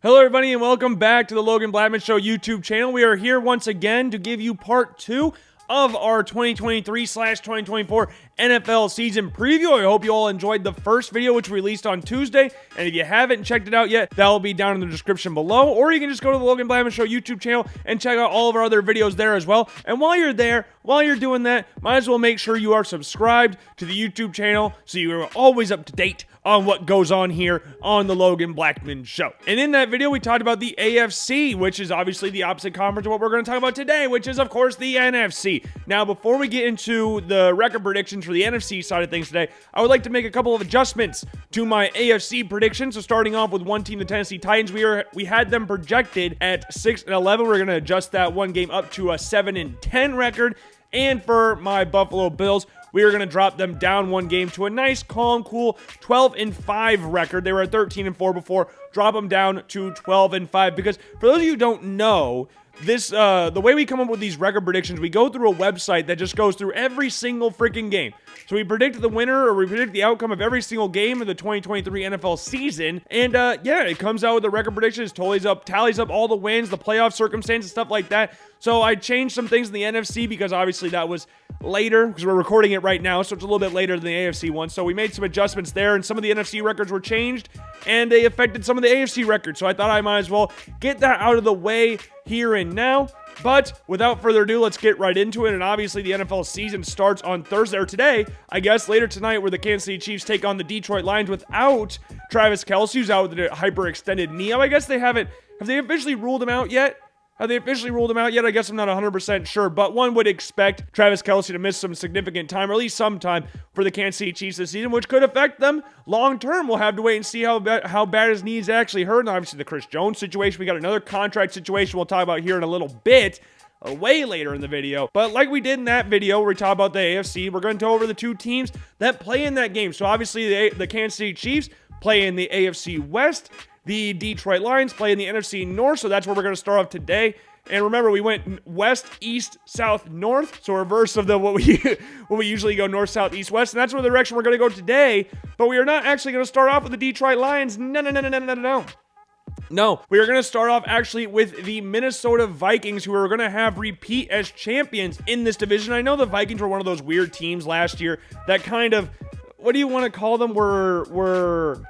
Hello everybody and welcome back to the Logan Blackman Show YouTube channel. We are here once again to give you part 2 of our 2023/2024 NFL season preview. I hope you all enjoyed the first video, which we released on Tuesday. And if you haven't checked it out yet, that will be down in the description below. Or you can just go to the Logan Blackman Show YouTube channel and check out all of our other videos there as well. And while you're there, while you're doing that, might as well make sure you are subscribed to the YouTube channel so you are always up to date on what goes on here on the Logan Blackman Show. And in that video, we talked about the AFC, which is obviously the opposite conference of what we're going to talk about today, which is, of course, the NFC. Now, before we get into the record predictions for the NFC side of things today, I would like to make a couple of adjustments to my AFC predictions. So starting off with one team, the Tennessee Titans, we had them projected at 6-11. We're going to adjust that one game up to a 7-10 record. And for my Buffalo Bills, we are going to drop them down one game to a nice, calm, cool 12-5 record. They were at 13-4 before. Drop them down to 12-5 because for those of you who don't know, this the way we come up with these record predictions, we go through a website that just goes through every single freaking game. So we predict the winner or we predict the outcome of every single game of the 2023 NFL season. And yeah, it comes out with the record predictions, tallies up all the wins, the playoff circumstances, stuff like that. So I changed some things in the NFC because obviously that was later because we're recording it right now. So it's a little bit later than the AFC one. So we made some adjustments there and some of the NFC records were changed and they affected some of the AFC records. So I thought I might as well get that out of the way here and now. But without further ado, let's get right into it. And obviously the NFL season starts on Thursday, or today, I guess, later tonight, where the Kansas City Chiefs take on the Detroit Lions without Travis Kelce, who's out with a hyperextended knee. I guess they haven't. Have they officially ruled him out yet? I guess I'm not 100% sure, but one would expect Travis Kelce to miss some significant time, or at least some time, for the Kansas City Chiefs this season, which could affect them long term. We'll have to wait and see how bad his knees actually hurt. And obviously the Chris Jones situation, we got another contract situation we'll talk about here in a little bit, way later in the video. But like we did in that video where we talk about the AFC, we're going to go over the two teams that play in that game. So obviously the Kansas City Chiefs play in the AFC West. The Detroit Lions play in the NFC North, so that's where we're going to start off today. And remember, we went west, east, south, north, so reverse of what we usually go north, south, east, west, and that's where the direction we're going to go today. But we are not actually going to start off with the Detroit Lions. No, we are going to start off actually with the Minnesota Vikings, who are going to have repeat as champions in this division. I know the Vikings were one of those weird teams last year that kind of, what do you want to call them, were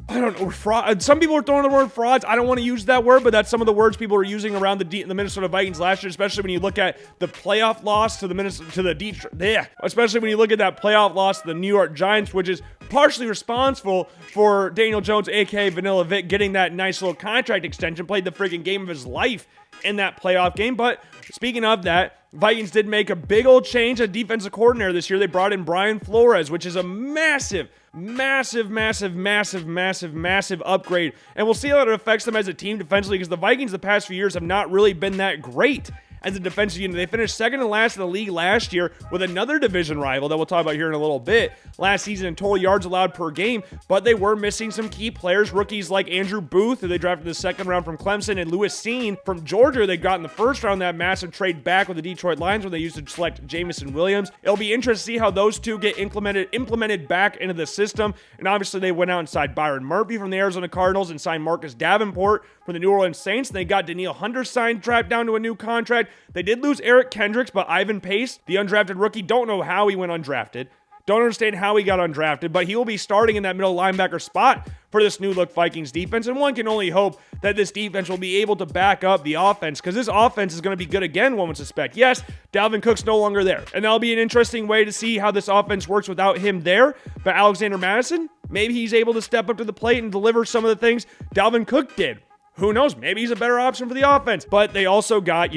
I don't know, fraud. Some people are throwing the word frauds. I don't want to use that word, but that's some of the words people are using around the Minnesota Vikings last year, especially when you look at the playoff loss to the Detroit. Yeah, especially when you look at that playoff loss to the New York Giants, which is partially responsible for Daniel Jones, aka Vanilla Vic, getting that nice little contract extension. Played the freaking game of his life in that playoff game. But speaking of that, Vikings did make a big old change at defensive coordinator this year. They brought in Brian Flores, which is a massive upgrade. And we'll see how it affects them as a team defensively, because the Vikings the past few years have not really been that great as a defensive unit. They finished second and last in the league last year with another division rival that we'll talk about here in a little bit last season in total yards allowed per game, but they were missing some key players. Rookies like Andrew Booth, who they drafted in the second round from Clemson, and Lewis Seen from Georgia, they got in the first round. That massive trade back with the Detroit Lions when they used to select Jamison Williams. It'll be interesting to see how those two get implemented back into the system. And obviously they went out and signed Byron Murphy from the Arizona Cardinals and signed Marcus Davenport from the New Orleans Saints. And they got Danielle Hunter signed, trapped down to a new contract. They did lose Eric Kendricks, but Ivan Pace, the undrafted rookie, don't know how he went undrafted. Don't understand how he got undrafted, but he will be starting in that middle linebacker spot for this new look Vikings defense. And one can only hope that this defense will be able to back up the offense, because this offense is going to be good again, one would suspect. Yes, Dalvin Cook's no longer there, and that'll be an interesting way to see how this offense works without him there. But Alexander Madison, maybe he's able to step up to the plate and deliver some of the things Dalvin Cook did. Who knows? Maybe he's a better option for the offense. But they also got,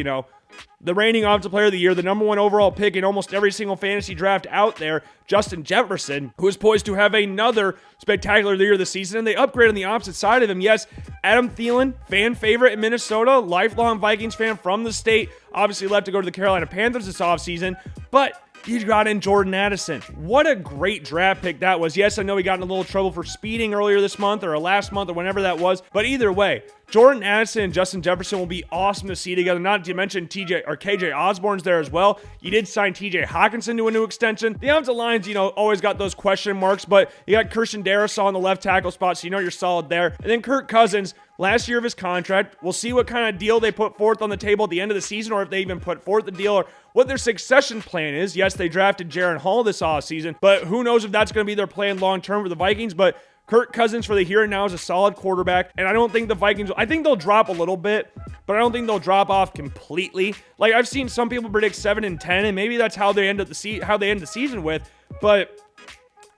the reigning offensive player of the year, the number one overall pick in almost every single fantasy draft out there, Justin Jefferson, who is poised to have another spectacular year this season. And they upgraded on the opposite side of him. Yes, Adam Thielen, fan favorite in Minnesota, lifelong Vikings fan from the state, obviously left to go to the Carolina Panthers this offseason, but you got in Jordan Addison. What a great draft pick that was. Yes, I know he got in a little trouble for speeding earlier this month or last month or whenever that was, but either way, Jordan Addison and Justin Jefferson will be awesome to see together. Not to mention KJ Osborne's there as well. You did sign TJ Hawkinson to a new extension. The offensive lines, always got those question marks, but you got Christian Darrisaw on the left tackle spot, so you're solid there. And then Kirk Cousins, last year of his contract. We'll see what kind of deal they put forth on the table at the end of the season, or if they even put forth a deal, or what their succession plan is. Yes, they drafted Jaron Hall this offseason, but who knows if that's going to be their plan long term for the Vikings. But Kirk Cousins for the here and now is a solid quarterback, and I don't think the Vikings, I think they'll drop a little bit, but I don't think they'll drop off completely. Like, I've seen some people predict 7-10, and maybe that's how they end the season with, but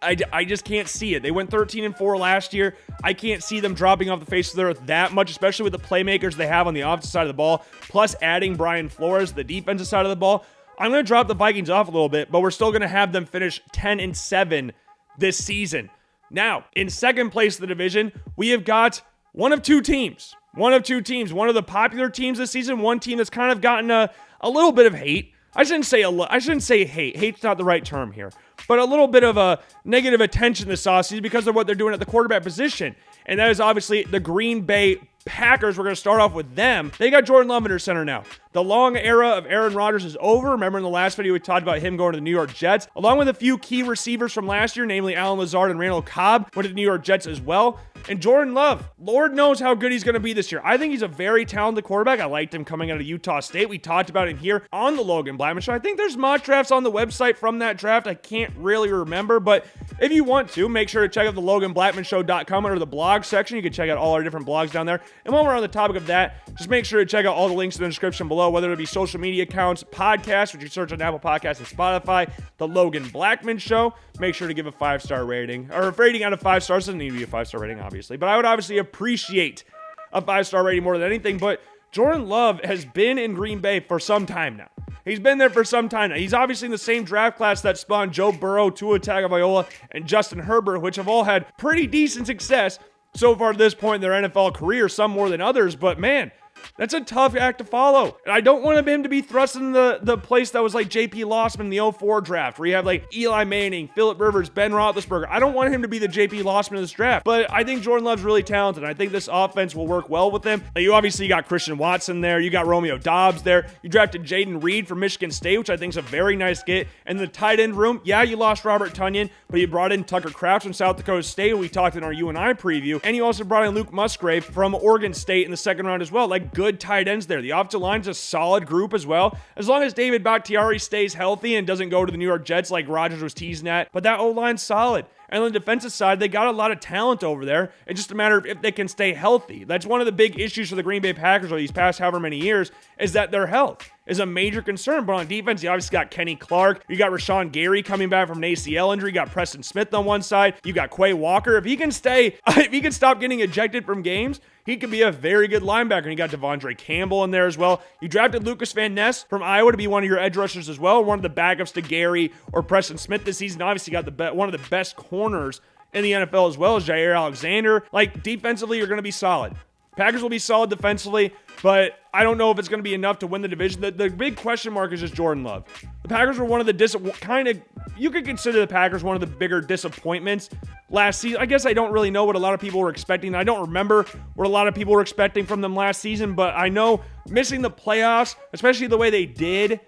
I just can't see it. They went 13-4 last year. I can't see them dropping off the face of the earth that much, especially with the playmakers they have on the offensive side of the ball, plus adding Brian Flores, the defensive side of the ball. I'm going to drop the Vikings off a little bit, but we're still going to have them finish 10-7 this season. Now, in second place of the division, we have got one of two teams. One of the popular teams this season, one team that's kind of gotten a little bit of hate. I shouldn't say hate. Hate's not the right term here. But a little bit of a negative attention this offseason because of what they're doing at the quarterback position. And that is obviously the Green Bay Packers. We're going to start off with them. They got Jordan Love under center now. The long era of Aaron Rodgers is over. Remember in the last video we talked about him going to the New York Jets, along with a few key receivers from last year, namely Allen Lazard and Randall Cobb, went to the New York Jets as well. And Jordan Love, Lord knows how good he's going to be this year. I think he's a very talented quarterback. I liked him coming out of Utah State. We talked about him here on the Logan Blackman Show. I think there's mock drafts on the website from that draft. I can't really remember, but if you want to, make sure to check out the LoganBlackmanShow.com under the blog section. You can check out all our different blogs down there. And while we're on the topic of that, just make sure to check out all the links in the description below, whether it be social media accounts, podcasts, which you search on Apple Podcasts and Spotify, the Logan Blackman Show. Make sure to give a 5-star rating, or a rating out of 5 stars. Doesn't need to be a 5-star rating, obviously, but I would obviously appreciate a 5-star rating more than anything. But Jordan Love has been in Green Bay for some time now. He's been there for some time now. He's obviously in the same draft class that spawned Joe Burrow, Tua Tagovailoa, and Justin Herbert, which have all had pretty decent success so far to this point in their NFL career, some more than others, but man, that's a tough act to follow. And I don't want him to be thrust in the place that was like J.P. Lossman in the 04 draft, where you have like Eli Manning, Phillip Rivers, Ben Roethlisberger. I don't want him to be the J.P. Lossman of this draft, but I think Jordan Love's really talented. I think this offense will work well with him. You obviously got Christian Watson there. You got Romeo Doubs there. You drafted Jaden Reed from Michigan State, which I think is a very nice get. And the tight end room, yeah, you lost Robert Tonyan, but you brought in Tucker Kraft from South Dakota State. We talked in our U&I preview. And you also brought in Luke Musgrave from Oregon State in the second round as well. Like, good tight ends there. The offensive line's a solid group as well, as long as David Bakhtiari stays healthy and doesn't go to the New York Jets like Rodgers was teasing at. But that O-line's solid. And on the defensive side, they got a lot of talent over there. It's just a matter of if they can stay healthy. That's one of the big issues for the Green Bay Packers over these past however many years, is that their health is a major concern. But on defense, you obviously got Kenny Clark. You got Rashawn Gary coming back from an ACL injury. You got Preston Smith on one side. You got Quay Walker. If he can stop getting ejected from games, he could be a very good linebacker. And you got Devondre Campbell in there as well. You drafted Lucas Van Ness from Iowa to be one of your edge rushers as well, one of the backups to Gary or Preston Smith this season. Obviously, you got one of the best corners in the NFL as well as Jair Alexander. Like, defensively, you're going to be solid. Packers will be solid defensively, but I don't know if it's going to be enough to win the division. The big question mark is just Jordan Love. The Packers were one of the you could consider the Packers one of the bigger disappointments last season. I guess I don't really know what a lot of people were expecting. I don't remember what a lot of people were expecting from them last season, but I know missing the playoffs, especially the way they did,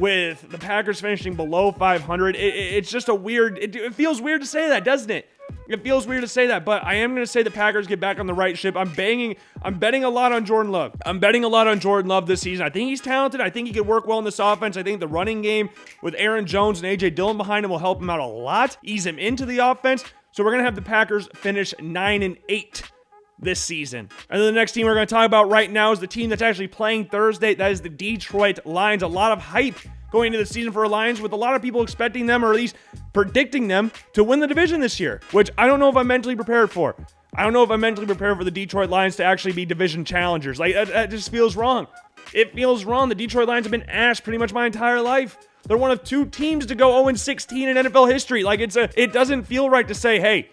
with the Packers finishing below 500, it's just a weird, it feels weird to say that, doesn't it? It feels weird to say that, but I am going to say the Packers get back on the right ship. I'm betting a lot on Jordan Love. I'm betting a lot on Jordan Love this season. I think he's talented. I think he could work well in this offense. I think the running game with Aaron Jones and A.J. Dillon behind him will help him out a lot, ease him into the offense. So we're going to have the Packers finish 9-8 this season. And then the next team we're going to talk about right now is the team that's actually playing Thursday. That is the Detroit Lions. A lot of hype going into the season for Lions, with a lot of people expecting them, or at least predicting them, to win the division this year, which I don't know if I'm mentally prepared for. I don't know if I'm mentally prepared for the Detroit Lions to actually be division challengers. Like, that just feels wrong. It feels wrong. The Detroit Lions have been ash pretty much my entire life. They're one of two teams to go 0-16 in NFL history. Like, it doesn't feel right to say, hey,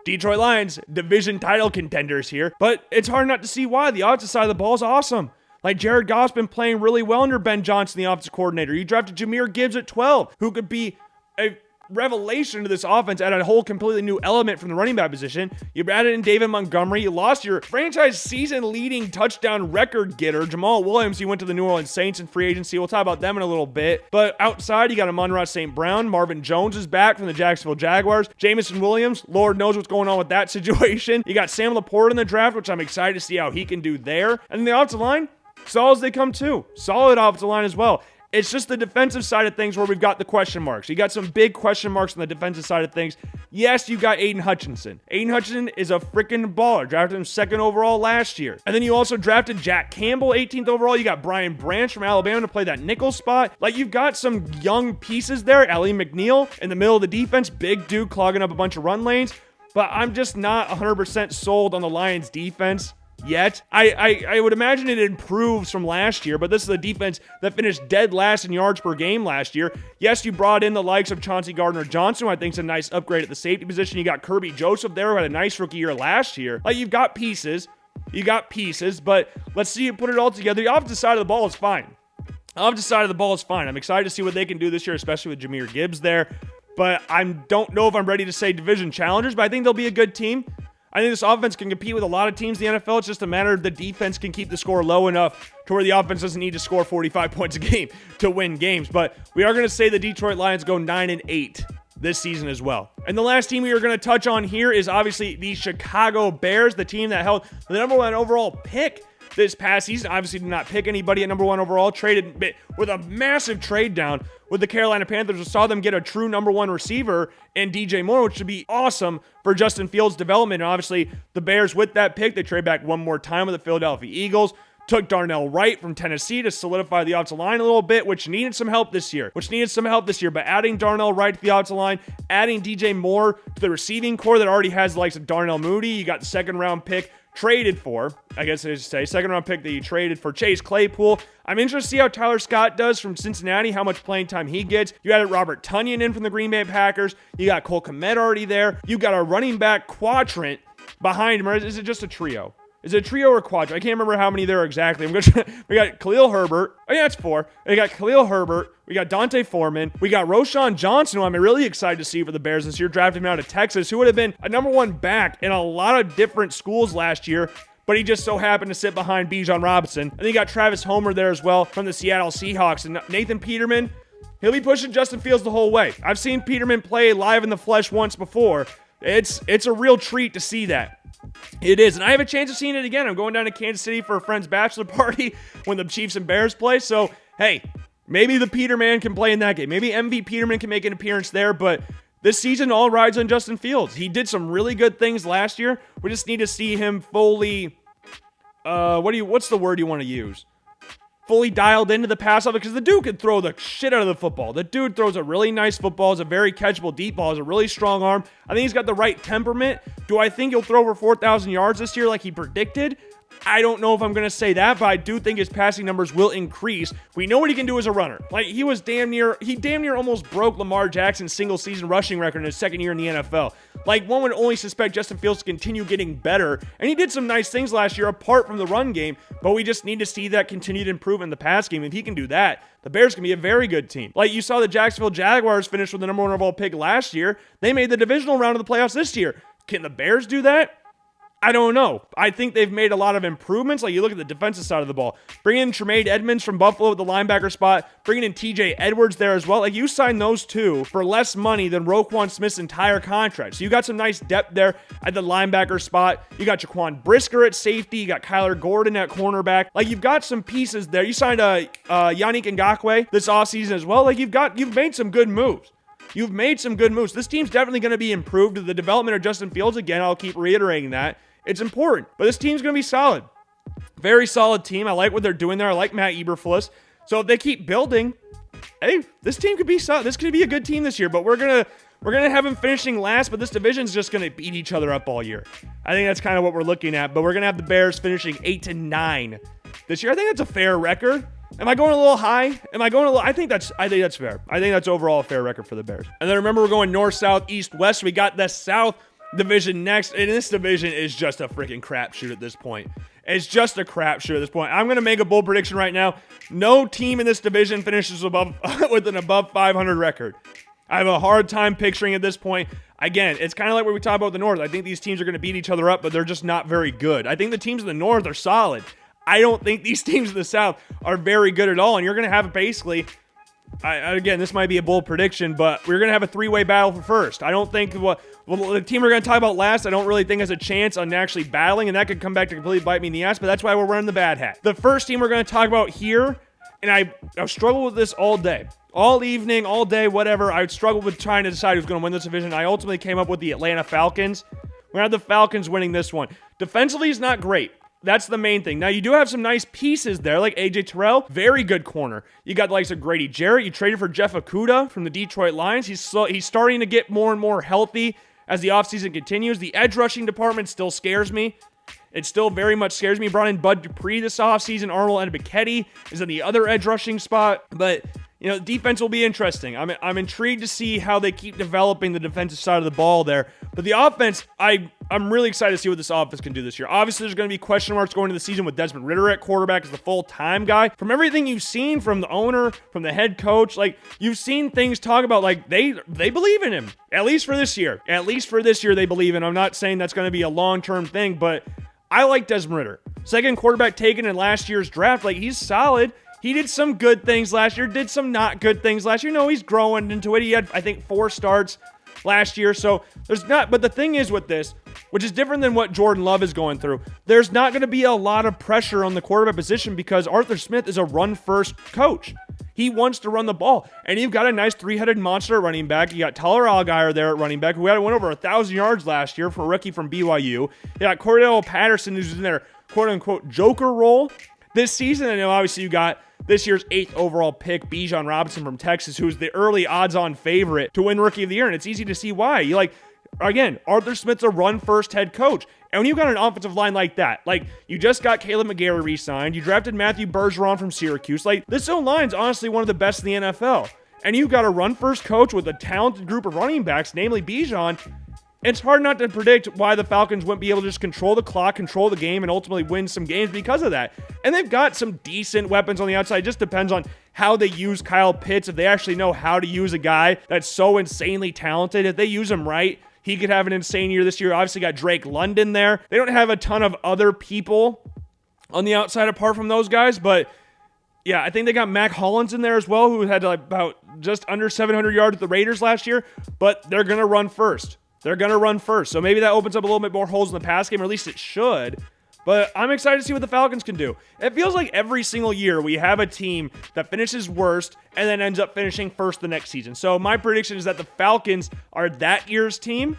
Detroit Lions, division title contenders here. But it's hard not to see why. The offensive side of the ball is awesome. Like, Jared Goff's been playing really well under Ben Johnson, the offensive coordinator. You drafted Jahmyr Gibbs at 12, who could be a revelation to this offense, add a whole completely new element from the running back position. You added in David Montgomery. You lost your franchise season-leading touchdown record getter, Jamal Williams. He went to the New Orleans Saints in free agency. We'll talk about them in a little bit. But outside, you got Amon-Ra St. Brown. Marvin Jones is back from the Jacksonville Jaguars. Jamison Williams, Lord knows what's going on with that situation. You got Sam Laporte in the draft, which I'm excited to see how he can do there. And the offensive line, solid as they come too. Solid offensive line as well. It's just the defensive side of things where we've got the question marks. You got some big question marks on the defensive side of things. Yes, you got Aiden Hutchinson. Aiden Hutchinson is a freaking baller. Drafted him 2nd overall last year. And then you also drafted Jack Campbell, 18th overall. You got Brian Branch from Alabama to play that nickel spot. Like, you've got some young pieces there. Ali McNeil in the middle of the defense. Big dude clogging up a bunch of run lanes. But I'm just not 100% sold on the Lions defense yet. I would imagine it improves from last year, but this is a defense that finished dead last in yards per game last year. Yes, you brought in the likes of Chauncey Gardner-Johnson, who I think is a nice upgrade at the safety position. You got Kirby Joseph there, who had a nice rookie year last year. Like, you've got pieces. But let's see you put it all together. The offensive side of the ball is fine. I'm excited to see what they can do this year, especially with Jahmyr Gibbs there. But I don't know if I'm ready to say division challengers, but I think they'll be a good team. I think this offense can compete with a lot of teams in the NFL. It's just a matter of the defense can keep the score low enough to where the offense doesn't need to score 45 points a game to win games. But we are going to say the Detroit Lions go 9-8 this season as well. And the last team we are going to touch on here is obviously the Chicago Bears, the team that held the number 1 overall pick this past season. Obviously did not pick anybody at number 1 overall. Traded with a massive trade down with the Carolina Panthers. We saw them get a true number 1 receiver in DJ Moore, which would be awesome for Justin Fields' development. And obviously the Bears, with that pick, they trade back one more time with the Philadelphia Eagles. Took Darnell Wright from Tennessee to solidify the offensive line a little bit, which needed some help this year. But adding Darnell Wright to the offensive line, adding DJ Moore to the receiving core that already has the likes of Darnell Mooney. You got the 2nd-round pick traded for, I guess I should say, 2nd-round pick that you traded for Chase Claypool. I'm interested to see how Tyler Scott does from Cincinnati, how much playing time he gets. You added Robert Tonyan in from the Green Bay Packers. You got Cole Kmet already there. You got a running back quadrant behind him. Or is it just a trio? Is it a trio or a quadrant? I can't remember how many there are exactly. We got Khalil Herbert. Oh, yeah, it's 4. We got Khalil Herbert. We got Dante Foreman. We got Roshan Johnson, who I'm really excited to see for the Bears this year. Drafted him out of Texas, who would have been a number 1 back in a lot of different schools last year, but he just so happened to sit behind Bijan Robinson. And then you got Travis Homer there as well from the Seattle Seahawks. And Nathan Peterman, he'll be pushing Justin Fields the whole way. I've seen Peterman play live in the flesh once before. It's a real treat to see that. It is, and I have a chance of seeing it again. I'm going down to Kansas City for a friend's bachelor party when the Chiefs and Bears play. So, hey, maybe the Peterman can play in that game. Maybe MV Peterman can make an appearance there, but this season all rides on Justin Fields. He did some really good things last year. We just need to see him fully, what's the word you want to use? Fully dialed into the pass off, because the dude can throw the shit out of the football. The dude throws a really nice football. It's a very catchable deep ball. It's a really strong arm. I think he's got the right temperament. Do I think he'll throw over 4,000 yards this year like he predicted? I don't know if I'm going to say that, but I do think his passing numbers will increase. We know what he can do as a runner. Like, he damn near almost broke Lamar Jackson's single season rushing record in his 2nd year in the NFL. Like, one would only suspect Justin Fields to continue getting better, and he did some nice things last year apart from the run game, but we just need to see that continued improvement in the pass game. If he can do that, the Bears can be a very good team. Like, you saw the Jacksonville Jaguars finish with the number 1 overall pick last year. They made the divisional round of the playoffs this year. Can the Bears do that? I don't know. I think they've made a lot of improvements. Like, you look at the defensive side of the ball. Bringing in Tremaine Edmonds from Buffalo at the linebacker spot. Bringing in TJ Edwards there as well. Like, you signed those two for less money than Roquan Smith's entire contract. So you got some nice depth there at the linebacker spot. You got Jaquan Brisker at safety. You got Kyler Gordon at cornerback. Like, you've got some pieces there. You signed Yannick Ngakoue this offseason as well. Like, you've made some good moves. This team's definitely going to be improved. The development of Justin Fields, again, I'll keep reiterating that. It's important, but this team's going to be solid. Very solid team. I like what they're doing there. I like Matt Eberflus. So if they keep building, hey, this team could be solid. This could be a good team this year, but we're going to have them finishing last, but this division's just going to beat each other up all year. I think that's kind of what we're looking at, but we're going to have the Bears finishing 8-9 this year. I think that's a fair record. Am I going a little high? I think that's fair. I think that's overall a fair record for the Bears. And then remember, we're going north, south, east, west. We got the South division next, and this division is just a freaking crapshoot at this point. I'm going to make a bold prediction right now. No team in this division finishes with an above 500 record. I have a hard time picturing at this point. Again, it's kind of like what we talked about the North. I think these teams are going to beat each other up, but they're just not very good. I think the teams in the North are solid. I don't think these teams in the South are very good at all, and you're going to have basically, again, this might be a bold prediction, but we're going to have a three-way battle for first. I don't think the team we're going to talk about last, I don't really think has a chance on actually battling, and that could come back to completely bite me in the ass, but that's why we're wearing the bad hat. The first team we're going to talk about here, and I've struggled with this all day. All evening, all day, whatever. I struggled with trying to decide who's going to win this division. I ultimately came up with the Atlanta Falcons. We have the Falcons winning this one. Defensively is not great. That's the main thing. Now, you do have some nice pieces there, like A.J. Terrell, very good corner. You got the likes of Grady Jarrett. You traded for Jeff Okudah from the Detroit Lions. He's starting to get more and more healthy as the offseason continues. The edge rushing department still scares me. It still very much scares me. Brought in Bud Dupree this offseason. Arnold Ebiketie is in the other edge rushing spot. But, you know, defense will be interesting. I'm intrigued to see how they keep developing the defensive side of the ball there. But the offense, I'm really excited to see what this offense can do this year. Obviously, there's going to be question marks going into the season with Desmond Ridder at quarterback as the full-time guy. From everything you've seen from the owner, from the head coach, like, you've seen things talk about, like, they believe in him. At least for this year. At least for this year, they believe in him. I'm not saying that's going to be a long-term thing, but I like Desmond Ridder. Second quarterback taken in last year's draft. Like, he's solid. He did some good things last year, did some not good things last year. No, he's growing into it. He had, I think, 4 starts last year. So there's not, but the thing is with this, which is different than what Jordan Love is going through, there's not going to be a lot of pressure on the quarterback position because Arthur Smith is a run-first coach. He wants to run the ball. And you've got a nice three-headed monster at running back. You got Tyler Allgeier there at running back, who went over 1,000 yards last year for a rookie from BYU. You got Cordell Patterson, who's in their quote-unquote joker role this season. And obviously you got this year's 8th overall pick, Bijan Robinson from Texas, who's the early odds-on favorite to win Rookie of the Year. And it's easy to see why. Again, Arthur Smith's a run-first head coach. And when you've got an offensive line like that, like, you just got Caleb McGarry re-signed, you drafted Matthew Bergeron from Syracuse, like, this O-line's honestly one of the best in the NFL. And you've got a run-first coach with a talented group of running backs, namely Bijan. It's hard not to predict why the Falcons wouldn't be able to just control the clock, control the game, and ultimately win some games because of that. And they've got some decent weapons on the outside. It just depends on how they use Kyle Pitts, if they actually know how to use a guy that's so insanely talented. If they use him right, he could have an insane year this year. Obviously got Drake London there. They don't have a ton of other people on the outside apart from those guys, but yeah, I think they got Mac Hollins in there as well, who had about just under 700 yards with the Raiders last year, but they're going to run first. So maybe that opens up a little bit more holes in the pass game, or at least it should. But I'm excited to see what the Falcons can do. It feels like every single year we have a team that finishes worst and then ends up finishing first the next season. So my prediction is that the Falcons are that year's team.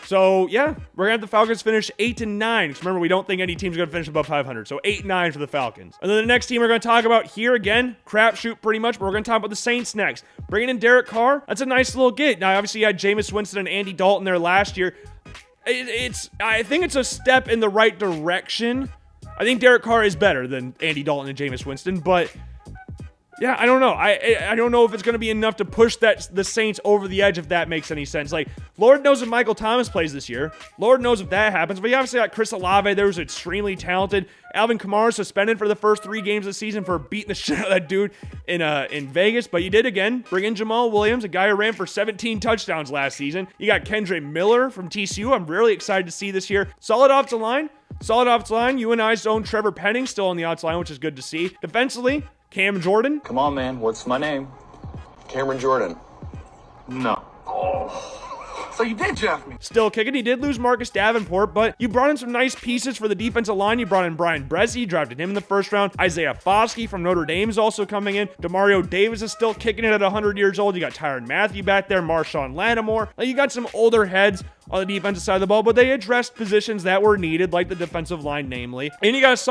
So yeah, we're going to have the Falcons finish 8-9. Because remember, we don't think any team's going to finish above 500. So 8-9 for the Falcons. And then the next team we're going to talk about here, again, crapshoot pretty much, but we're going to talk about the Saints next. Bringing in Derek Carr, that's a nice little get. Now, obviously, you had Jameis Winston and Andy Dalton there last year. I think it's a step in the right direction. I think Derek Carr is better than Andy Dalton and Jameis Winston, but yeah, I don't know. I don't know if it's going to be enough to push the Saints over the edge, if that makes any sense. Like, Lord knows if Michael Thomas plays this year. Lord knows if that happens. But you obviously got Chris Olave there, who's extremely talented. Alvin Kamara suspended for the first 3 games of the season for beating the shit out of that dude in Vegas. But you did, again, bring in Jamal Williams, a guy who ran for 17 touchdowns last season. You got Kendre Miller from TCU. I'm really excited to see this year. Solid offensive line. UNI's own Trevor Penning still on the outside line, which is good to see. Defensively, Cam Jordan. Come on, man. What's my name? Cameron Jordan. No. So you did draft me. Still kicking. He did lose Marcus Davenport, but you brought in some nice pieces for the defensive line. You brought in Brian Bresee, drafted him in the first round. Isaiah Foskey from Notre Dame is also coming in. Demario Davis is still kicking it at 100 years old. You got Tyrann Mathieu back there, Marshawn Lattimore. You got some older heads on the defensive side of the ball, but they addressed positions that were needed, like the defensive line, namely. And you got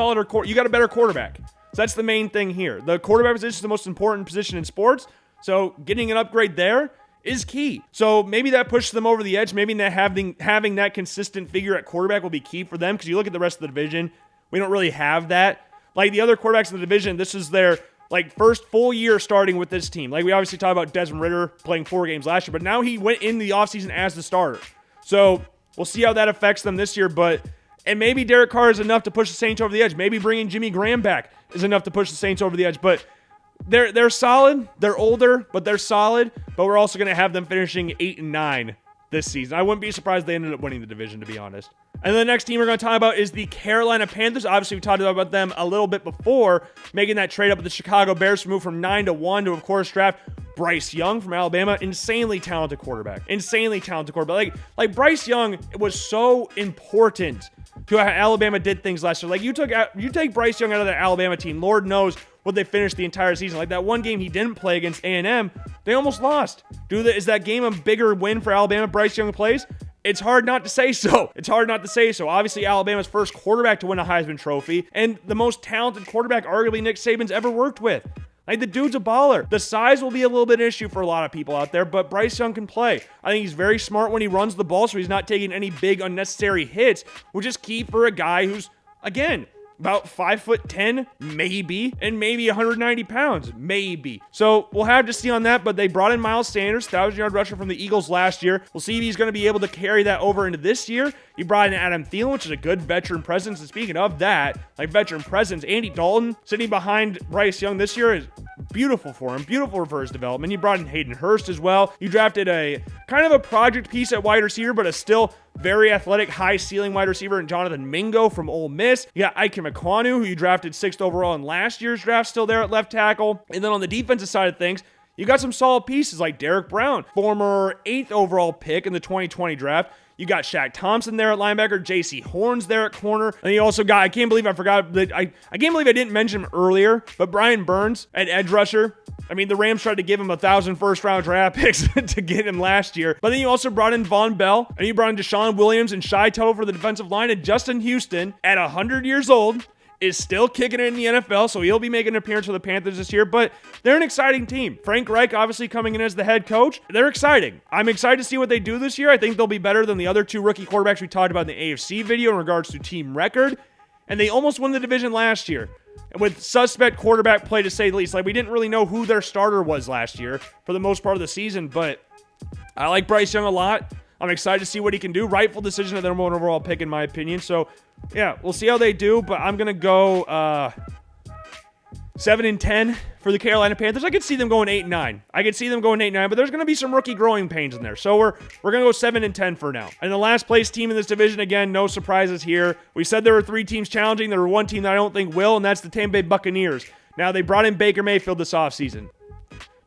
you got a better quarterback. So that's the main thing here. The quarterback position is the most important position in sports, so getting an upgrade there is key. So maybe that pushes them over the edge. Maybe that having that consistent figure at quarterback will be key for them, because you look at the rest of the division, we don't really have that. Like, the other quarterbacks in the division, this is their first full year starting with this team. Like, we obviously talked about Desmond Ridder playing 4 games last year, but now he went in the offseason as the starter. So we'll see how that affects them this year, and maybe Derek Carr is enough to push the Saints over the edge. Maybe bringing Jimmy Graham back is enough to push the Saints over the edge. But they're solid. They're older, but they're solid. But we're also going to have them finishing 8-9 this season. I wouldn't be surprised if they ended up winning the division, to be honest. And the next team we're going to talk about is the Carolina Panthers. Obviously, we talked about them a little bit before, making that trade up with the Chicago Bears to move from 9-1 to, of course, draft Bryce Young from Alabama. Insanely talented quarterback. Like Bryce Young was so important to how Alabama did things last year. Like, you take Bryce Young out of the Alabama team, Lord knows what they finished the entire season. Like, that one game he didn't play against A&M, they almost lost. Is that game a bigger win for Alabama? Bryce Young plays? It's hard not to say so. Obviously, Alabama's first quarterback to win a Heisman Trophy, and the most talented quarterback arguably Nick Saban's ever worked with. Like, the dude's a baller. The size will be a little bit of an issue for a lot of people out there, but Bryce Young can play. I think he's very smart when he runs the ball, so he's not taking any big unnecessary hits, which is key for a guy who's, again, about 5'10", maybe, and maybe 190 pounds, maybe. So we'll have to see on that, but they brought in Miles Sanders, 1,000-yard rusher from the Eagles last year. We'll see if he's going to be able to carry that over into this year. You brought in Adam Thielen, which is a good veteran presence, and speaking of that, like veteran presence, Andy Dalton sitting behind Bryce Young this year is beautiful for him, beautiful for his development. You brought in Hayden Hurst as well. You drafted a kind of a project piece at wide receiver, but a still very athletic, high-ceiling wide receiver in Jonathan Mingo from Ole Miss. You got Ike McQuanu, who you drafted 6th overall in last year's draft, still there at left tackle. And then on the defensive side of things, you got some solid pieces like Derek Brown, former 8th overall pick in the 2020 draft. You got Shaq Thompson there at linebacker, J.C. Horns there at corner, and you also got, I can't believe I didn't mention him earlier, but Brian Burns at edge rusher. I mean, the Rams tried to give him 1,000 first-round draft picks to get him last year. But then you also brought in Von Bell, and you brought in Deshaun Williams and Shai Tuttle for the defensive line, and Justin Houston, at 100 years old, is still kicking it in the NFL, so he'll be making an appearance for the Panthers this year, but they're an exciting team. Frank Reich obviously coming in as the head coach. They're exciting. I'm excited to see what they do this year. I think they'll be better than the other two rookie quarterbacks we talked about in the AFC video in regards to team record, and they almost won the division last year with suspect quarterback play, to say the least. Like, we didn't really know who their starter was last year for the most part of the season, but I like Bryce Young a lot. I'm excited to see what he can do. Rightful decision of their number one overall pick, in my opinion. So, yeah, we'll see how they do, but I'm going to go 7-10 for the Carolina Panthers. I could see them going 8-9. But there's going to be some rookie growing pains in there. So we're going to go 7-10 for now. And the last place team in this division, again, no surprises here. We said there were 3 teams challenging. There were 1 team that I don't think will, and that's the Tampa Bay Buccaneers. Now, they brought in Baker Mayfield this offseason.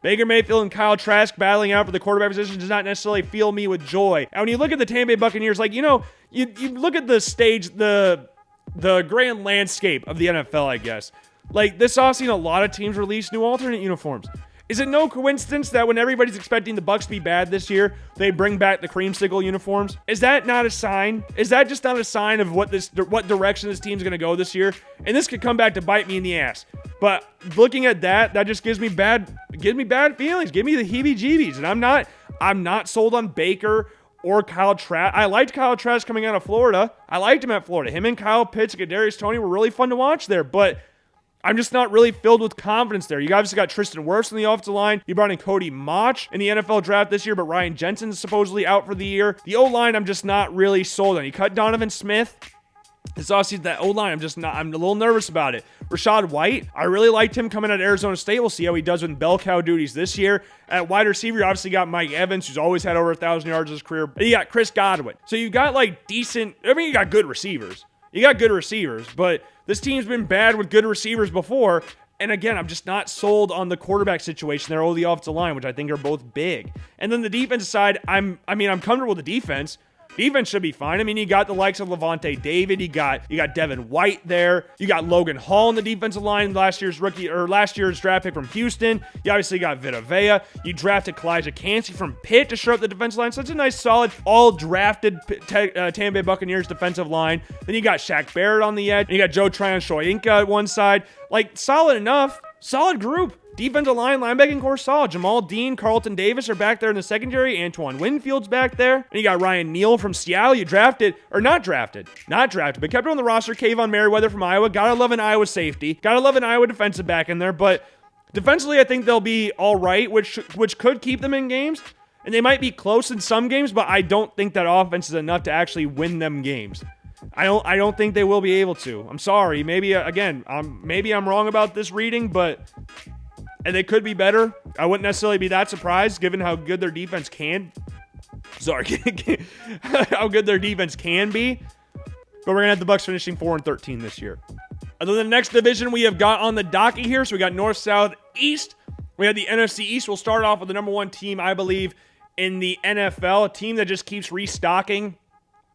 Baker Mayfield and Kyle Trask battling out for the quarterback position does not necessarily fill me with joy. And when you look at the Tampa Bay Buccaneers, like, you know, you look at the stage, the grand landscape of the NFL, I guess. Like, this offseason, a lot of teams released new alternate uniforms. Is it no coincidence that when everybody's expecting the Bucs to be bad this year, they bring back the creamsicle uniforms? Is that not a sign? Is that just not a sign of what direction this team's going to go this year? And this could come back to bite me in the ass. But looking at that just gives me bad feelings. Give me the heebie-jeebies. And I'm not sold on Baker or Kyle Trask. I liked Kyle Trask coming out of Florida. I liked him at Florida. Him and Kyle Pitts and Kadarius Toney were really fun to watch there, but I'm just not really filled with confidence there. You obviously got Tristan Wirfs on the offensive line. You brought in Cody Mauch in the NFL draft this year, but Ryan Jensen's supposedly out for the year. The O-line, I'm just not really sold on. You cut Donovan Smith. This offseason, that O-line, I'm a little nervous about it. Rachaad White, I really liked him coming out of Arizona State. We'll see how he does with bell cow duties this year. At wide receiver, you obviously got Mike Evans, who's always had over 1,000 yards in his career. And you got Chris Godwin. So you got you got good receivers. But this team's been bad with good receivers before. And again, I'm just not sold on the quarterback situation there or the offensive line, which I think are both big. And then the defensive side, I'm comfortable with the defense. Defense should be fine. I mean, you got the likes of Levante David. You got Devin White there. You got Logan Hall in the defensive line, last year's draft pick from Houston. You obviously got Vita Vea. You drafted Kalijah Kancey from Pitt to shore up the defensive line. Such a nice, solid, all-drafted Tampa Bay Buccaneers defensive line. Then you got Shaq Barrett on the edge. And you got Joe Tryon-Shoyinka at one side. Like, solid enough. Solid group. Defensive line, linebacking core solid. Jamal Dean, Carlton Davis are back there in the secondary. Antoine Winfield's back there. And you got Ryan Neal from Seattle. You not drafted, but kept on the roster. Kayvon Merriweather from Iowa. Gotta love an Iowa safety. Gotta love an Iowa defensive back in there. But defensively, I think they'll be all right, which could keep them in games. And they might be close in some games, but I don't think that offense is enough to actually win them games. I don't think they will be able to. I'm sorry. Maybe I'm wrong about this reading, but and they could be better. I wouldn't necessarily be that surprised given how good their defense can. How good their defense can be. But we're going to have the Bucs finishing 4-13 this year. And then the next division we have got on the docket here. So we got North, South, East. We have the NFC East. We'll start off with the number one team, I believe, in the NFL. A team that just keeps restocking.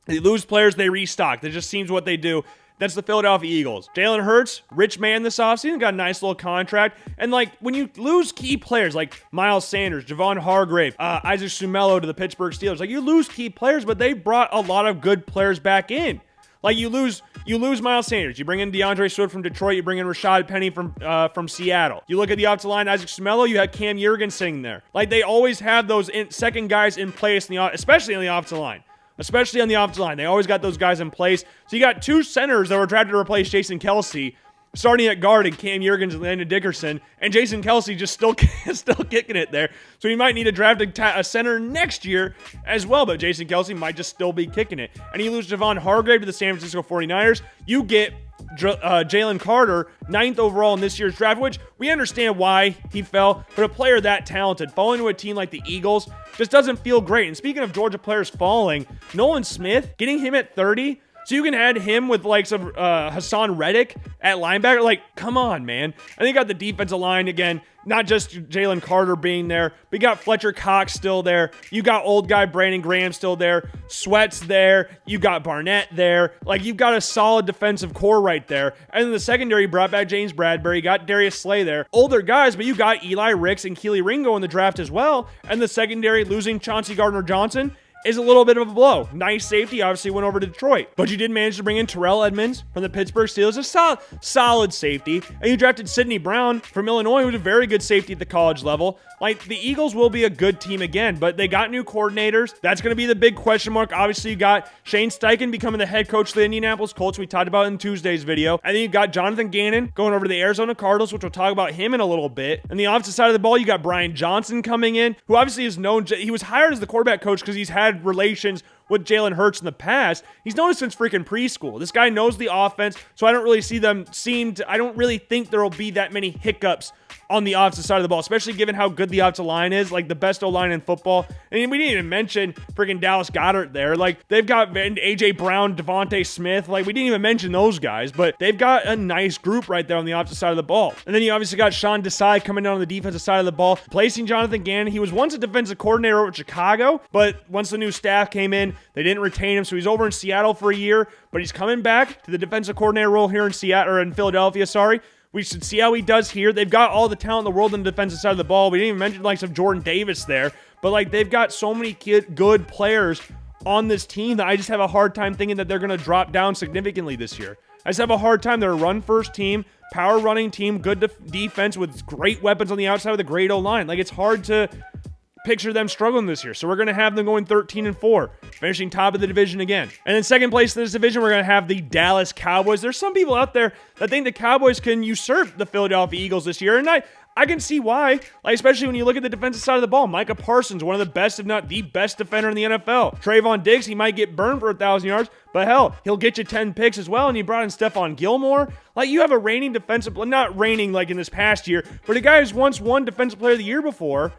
They lose players, they restock. That just seems what they do. That's the Philadelphia Eagles. Jalen Hurts, rich man this offseason, got a nice little contract. And, like, when you lose key players like Miles Sanders, Javon Hargrave, Isaac Sumelo to the Pittsburgh Steelers, like, you lose key players, but they brought a lot of good players back in. Like, you lose Miles Sanders. You bring in DeAndre Swift from Detroit. You bring in Rashad Penny from Seattle. You look at the offensive line, Isaac Sumelo, you had Cam Jurgens sitting there. Like, they always have those second guys in place, especially on the offensive line. Especially on the offensive line. They always got those guys in place. So you got two centers that were drafted to replace Jason Kelce, starting at guard and Cam Jurgens and Landon Dickerson, and Jason Kelce just still kicking it there. So you might need to draft a center next year as well, but Jason Kelce might just still be kicking it. And you lose Javon Hargrave to the San Francisco 49ers. You get Jalen Carter, 9th overall in this year's draft, which we understand why he fell, but a player that talented falling to a team like the Eagles just doesn't feel great. And speaking of Georgia players falling, Nolan Smith, getting him at 30, so you can add him with like some Hassan Reddick at linebacker. Like, come on, man. And they got the defensive line again, not just Jalen Carter being there, but you got Fletcher Cox still there. You got old guy Brandon Graham still there. Sweat's there. You got Barnett there. Like, you've got a solid defensive core right there. And then the secondary brought back James Bradbury. You got Darius Slay there. Older guys, but you got Eli Ricks and Keely Ringo in the draft as well. And the secondary losing Chauncey Gardner-Johnson is a little bit of a blow. Nice safety, obviously went over to Detroit. But you did manage to bring in Terrell Edmonds from the Pittsburgh Steelers, a solid safety. And you drafted Sidney Brown from Illinois, who was a very good safety at the college level. Like, the Eagles will be a good team again, but they got new coordinators. That's going to be the big question mark. Obviously, you got Shane Steichen becoming the head coach of the Indianapolis Colts, we talked about in Tuesday's video. And then you got Jonathan Gannon going over to the Arizona Cardinals, which we'll talk about him in a little bit. And the offensive side of the ball, you got Brian Johnson coming in, who obviously is known. He was hired as the quarterback coach because he's had relations with Jalen Hurts in the past. He's known it since freaking preschool. This guy knows the offense, so I don't really I don't really think there will be that many hiccups on the offensive side of the ball, especially given how good the offensive line is, like the best O-line in football. And we didn't even mention freaking Dallas Goedert there. Like, they've got A.J. Brown, Devontae Smith. Like, we didn't even mention those guys, but they've got a nice group right there on the opposite side of the ball. And then you obviously got Sean Desai coming down on the defensive side of the ball, placing Jonathan Gannon. He was once a defensive coordinator over at Chicago, but once the new staff came in, they didn't retain him, so he's over in Seattle for a year, but he's coming back to the defensive coordinator role here in Philadelphia, sorry. We should see how he does here. They've got all the talent in the world on the defensive side of the ball. We didn't even mention the likes of Jordan Davis there, but like, they've got so many good players on this team that I just have a hard time thinking that they're going to drop down significantly this year. I just have a hard time. They're a run-first team, power running team, good defense with great weapons on the outside with a great O-line. Like, it's hard to picture them struggling this year. So we're going to have them going 13-4, finishing top of the division again. And then second place in this division, we're going to have the Dallas Cowboys. There's some people out there that think the Cowboys can usurp the Philadelphia Eagles this year, and I can see why, like, especially when you look at the defensive side of the ball. Micah Parsons, one of the best, if not the best defender in the NFL. Trayvon Diggs, he might get burned for 1,000 yards, but hell, he'll get you 10 picks as well, and you brought in Stephon Gilmore. Like, you have a reigning defensive, not reigning like in this past year, but a guy who's once won Defensive Player of the Year before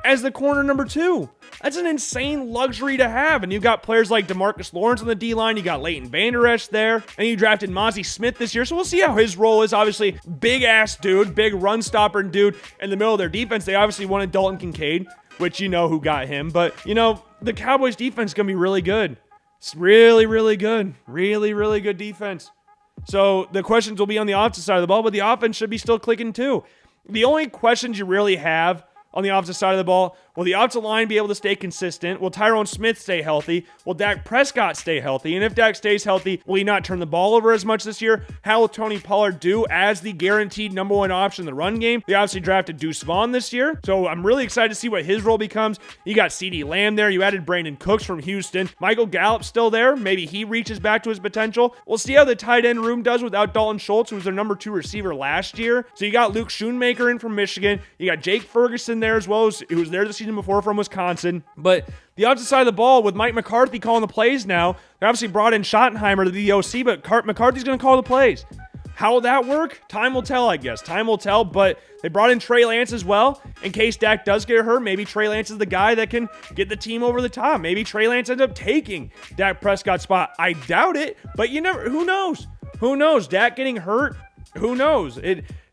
as the corner number 2. That's an insane luxury to have. And you got players like DeMarcus Lawrence on the D-line. You got Leighton Vander Esch there. And you drafted Mozzie Smith this year. So we'll see how his role is. Obviously, big-ass dude, big run-stopper dude in the middle of their defense. They obviously wanted Dalton Kincaid, which you know who got him. But, you know, the Cowboys' defense is going to be really good. It's really, really good. Really, really good defense. So the questions will be on the offensive side of the ball, but the offense should be still clicking too. The only questions you really have on the offensive side of the ball, will the offensive line be able to stay consistent? Will Tyrone Smith stay healthy? Will Dak Prescott stay healthy? And if Dak stays healthy, will he not turn the ball over as much this year? How will Tony Pollard do as the guaranteed number one option in the run game? They obviously drafted Deuce Vaughn this year, so I'm really excited to see what his role becomes. You got CeeDee Lamb there. You added Brandon Cooks from Houston. Michael Gallup's still there. Maybe he reaches back to his potential. We'll see how the tight end room does without Dalton Schultz, who was their number 2 receiver last year. So you got Luke Schoonmaker in from Michigan. You got Jake Ferguson there as well, who was there the season before from Wisconsin. But the opposite side of the ball, with Mike McCarthy calling the plays now, they obviously brought in Schottenheimer to be the OC, but McCarthy's going to call the plays. How will that work? Time will tell, I guess. Time will tell, but they brought in Trey Lance as well. In case Dak does get hurt, maybe Trey Lance is the guy that can get the team over the top. Maybe Trey Lance ends up taking Dak Prescott's spot. I doubt it, but who knows? Who knows? Dak getting hurt? Who knows?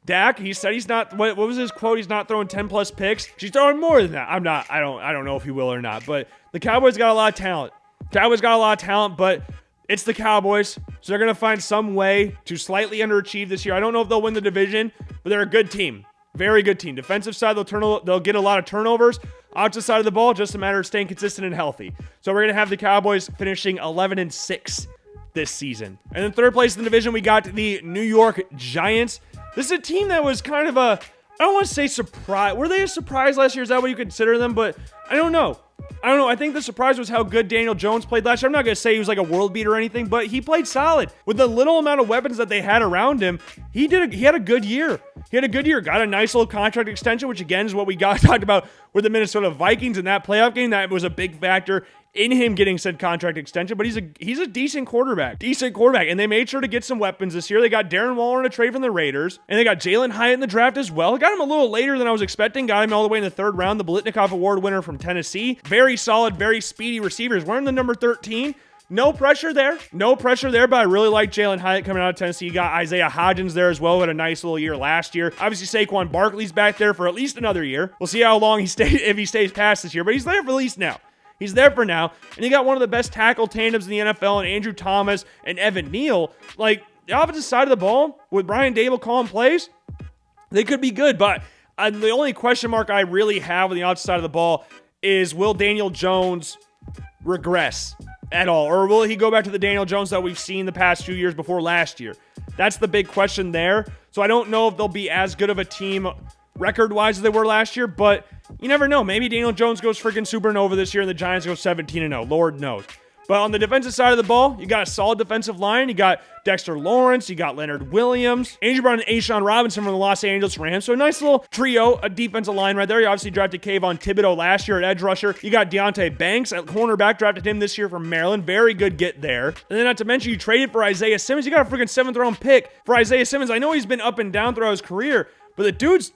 Dak, he said he's not, what was his quote? He's not throwing 10 plus picks. She's throwing more than that. I don't know if he will or not, but the Cowboys got a lot of talent. But it's the Cowboys, so they're going to find some way to slightly underachieve this year. I don't know if they'll win the division, but they're a good team. Very good team. Defensive side, they'll get a lot of turnovers. Offensive side of the ball, just a matter of staying consistent and healthy. So we're going to have the Cowboys finishing 11-6 this season. And in third place in the division, we got the New York Giants. This is a team that was kind of I don't want to say surprise. Were they a surprise last year? Is that what you consider them? But I don't know. I think the surprise was how good Daniel Jones played last year. I'm not going to say he was like a world beater or anything, but he played solid. With the little amount of weapons that they had around him, he had a good year. Got a nice little contract extension, which again is what we talked about with the Minnesota Vikings in that playoff game. That was a big factor in him getting said contract extension, but he's a decent quarterback. And they made sure to get some weapons this year. They got Darren Waller in a trade from the Raiders, and they got Jalen Hyatt in the draft as well. Got him a little later than I was expecting. Got him all the way in the third round. The Blitnikoff Award winner from Tennessee. Very solid, very speedy receivers. Wearing the number 13. No pressure there, but I really like Jalen Hyatt coming out of Tennessee. You got Isaiah Hodgins there as well, had a nice little year last year. Obviously, Saquon Barkley's back there for at least another year. We'll see how long if he stays past this year, but he's there for at least now. He's there for now, and you got one of the best tackle tandems in the NFL, and Andrew Thomas and Evan Neal. Like, the opposite side of the ball, with Brian Dable calling plays, they could be good, but the only question mark I really have on the opposite side of the ball is, will Daniel Jones regress at all, or will he go back to the Daniel Jones that we've seen the past few years before last year? That's the big question there. So I don't know if they'll be as good of a team record-wise as they were last year, but you never know. Maybe Daniel Jones goes freaking supernova this year and the Giants go 17-0. Lord knows. But on the defensive side of the ball, you got a solid defensive line. You got Dexter Lawrence. You got Leonard Williams. And you brought in A'Shawn Robinson from the Los Angeles Rams. So a nice little trio, a defensive line right there. You obviously drafted Kayvon Thibodeau last year at edge rusher. You got Deontay Banks at cornerback. Drafted him this year from Maryland. Very good get there. And then not to mention, you traded for Isaiah Simmons. You got a freaking 7th round pick for Isaiah Simmons. I know he's been up and down throughout his career, but the dude's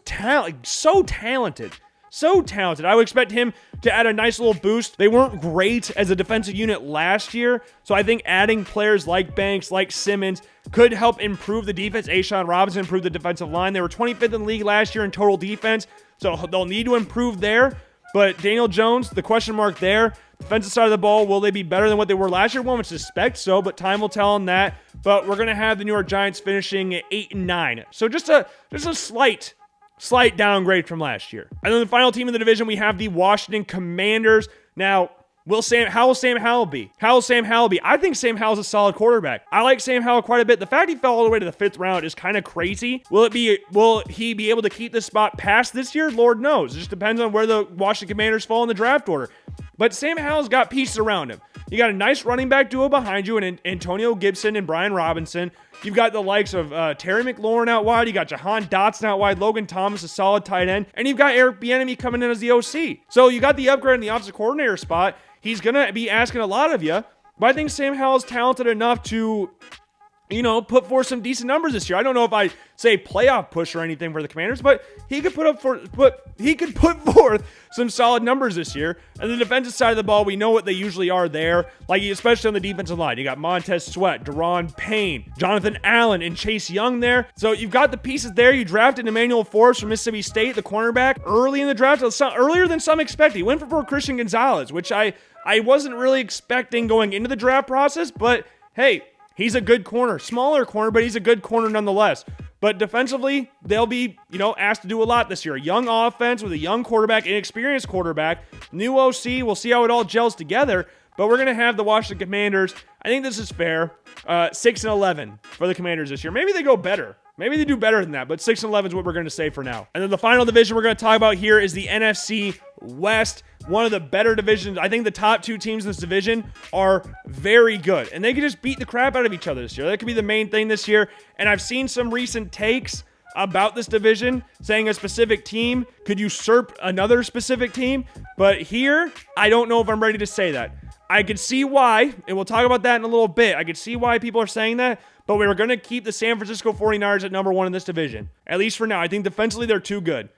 so talented. So talented. I would expect him to add a nice little boost. They weren't great as a defensive unit last year, so I think adding players like Banks, like Simmons, could help improve the defense. A'Shawn Robinson improved the defensive line. They were 25th in the league last year in total defense, so they'll need to improve there. But Daniel Jones, the question mark there. Defensive side of the ball, will they be better than what they were last year? One would suspect so, but time will tell on that. But we're going to have the New York Giants finishing at 8-9. So just a slight downgrade from last year. And then the final team in the division, we have the Washington Commanders. Now, how will Sam Howell be? I think Sam Howell's a solid quarterback. I like Sam Howell quite a bit. The fact he fell all the way to the 5th round is kind of crazy. Will he be able to keep this spot past this year? Lord knows. It just depends on where the Washington Commanders fall in the draft order. But Sam Howell's got pieces around him. You got a nice running back duo behind you in Antonio Gibson and Brian Robinson. You've got the likes of Terry McLaurin out wide. You got Jahan Dotson out wide. Logan Thomas, a solid tight end. And you've got Eric Bieniemy coming in as the OC. So you got the upgrade in the offensive coordinator spot. He's going to be asking a lot of you. But I think Sam Howell's talented enough to, put forth some decent numbers this year. I don't know if I say playoff push or anything for the Commanders, but he could put forth some solid numbers this year. And the defensive side of the ball, we know what they usually are there, like especially on the defensive line. You got Montez Sweat, Daron Payne, Jonathan Allen, and Chase Young there. So you've got the pieces there. You drafted Emmanuel Forbes from Mississippi State, the cornerback, early in the draft, earlier than some expected. He went for Christian Gonzalez, which I wasn't really expecting going into the draft process, but hey, he's a good corner. Smaller corner, but he's a good corner nonetheless. But defensively, they'll be, asked to do a lot this year. A young offense with a young quarterback, inexperienced quarterback, new OC. We'll see how it all gels together. But we're going to have the Washington Commanders. I think this is fair. 6-11 for the Commanders this year. Maybe they go better. Maybe they do better than that, but 6-11 is what we're going to say for now. And then the final division we're going to talk about here is the NFC West. One of the better divisions. I think the top 2 teams in this division are very good, and they can just beat the crap out of each other this year. That could be the main thing this year. And I've seen some recent takes about this division saying a specific team could usurp another specific team, but here, I don't know if I'm ready to say that. I could see why, and we'll talk about that in a little bit. I could see why people are saying that, But we were going to keep the San Francisco 49ers at number 1 in this division. At least for now. I think defensively, they're too good.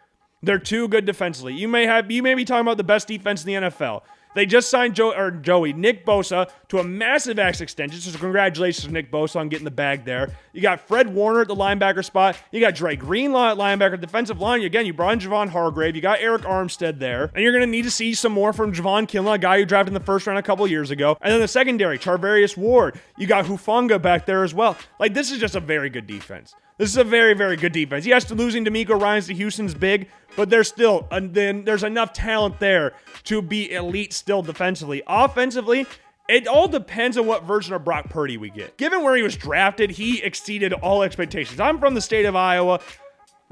They're too good defensively. You may be talking about the best defense in the NFL. They just signed Nick Bosa to a massive max extension, so congratulations to Nick Bosa on getting the bag there. You got Fred Warner at the linebacker spot. You got Dre Greenlaw at linebacker. Defensive line, again, you brought in Javon Hargrave. You got Eric Armstead there. And you're going to need to see some more from Javon Kinlaw, a guy who drafted in the first round a couple years ago. And then the secondary, Charvarius Ward. You got Hufanga back there as well. Like, this is just a very good defense. This is a very, very good defense. Yes, to losing D'Amico Ryans to Houston's big, but there's enough talent there to be elite still defensively. Offensively, it all depends on what version of Brock Purdy we get. Given where he was drafted, he exceeded all expectations. I'm from the state of Iowa.